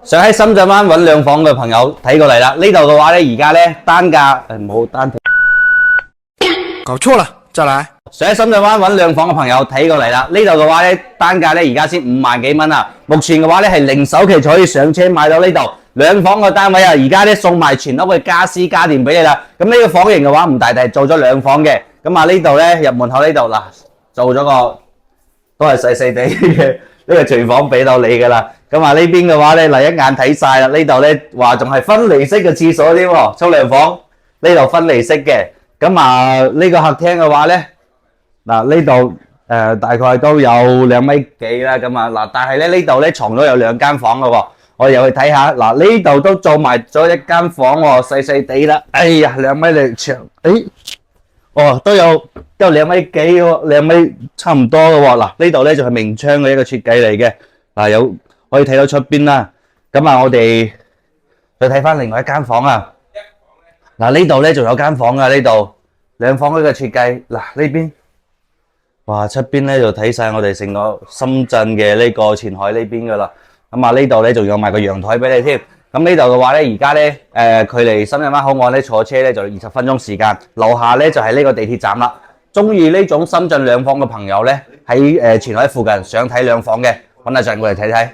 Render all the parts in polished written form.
想喺深圳灣揾兩房嘅朋友睇過嚟啦，呢度嘅話咧，而家咧單價冇單條，搞錯了，再來。想喺深圳灣揾兩房嘅朋友睇過嚟啦，呢度嘅話咧單價咧而家先5萬幾蚊啊，目前嘅話咧係零首期就可以上車買到呢度兩房嘅單位啊，而家咧送埋全屋嘅家私家電俾你啦。咁呢個房型嘅話唔大，但係做咗兩房嘅，咁啊呢度咧入門口呢度嗱做咗個都係細細地嘅呢個廚房俾到你噶啦。咁啊呢邊嘅話咧嗱一眼睇晒啦，呢度咧話仲係分離式嘅廁所添喎，沖涼房呢度分離式嘅。咁啊呢個客廳嘅話咧嗱呢度大概都有2米幾啦，咁啊嗱，但係咧呢度咧床都有2間房嘅喎，我哋入去睇下嗱呢度都做埋咗一間房喎，細細地啦，哎呀2米嚟長，哦都有2米幾喎，2米差唔多嘅喎，嗱呢度咧就係明窗嘅一個設計嚟嘅，嗱有可以睇到出邊啦，咁啊我哋再睇翻另外一間房啊，嗱呢度咧仲有間房啊，呢度兩房呢個設計，嗱呢邊。哇！出邊咧就睇晒我哋成個深圳嘅呢個前海呢邊噶啦，咁啊呢度咧仲有埋個陽台俾你添。咁呢度嘅話咧，而家咧距離深圳灣口岸咧坐車咧就20分鐘時間，樓下咧就係呢個地鐵站啦。中意呢種深圳兩房嘅朋友咧，喺前海附近想睇兩房嘅，揾阿陣過嚟睇睇。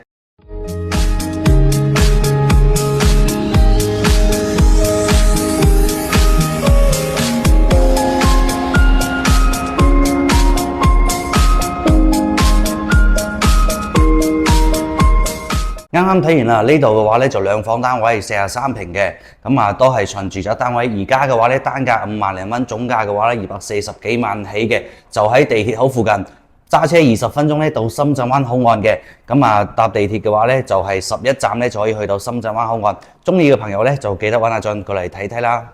啱啱睇完啦，呢度嘅話咧就兩房單位43平嘅，咁啊都係純住宅單位。而家嘅話咧單價5萬零蚊，總價嘅話咧240幾萬起嘅，就喺地鐵口附近，揸車20分鐘咧到深圳灣口岸嘅。咁啊搭地鐵嘅話咧就係11站咧就可以去到深圳灣口岸。中意嘅朋友咧就記得揾阿俊過嚟睇睇啦。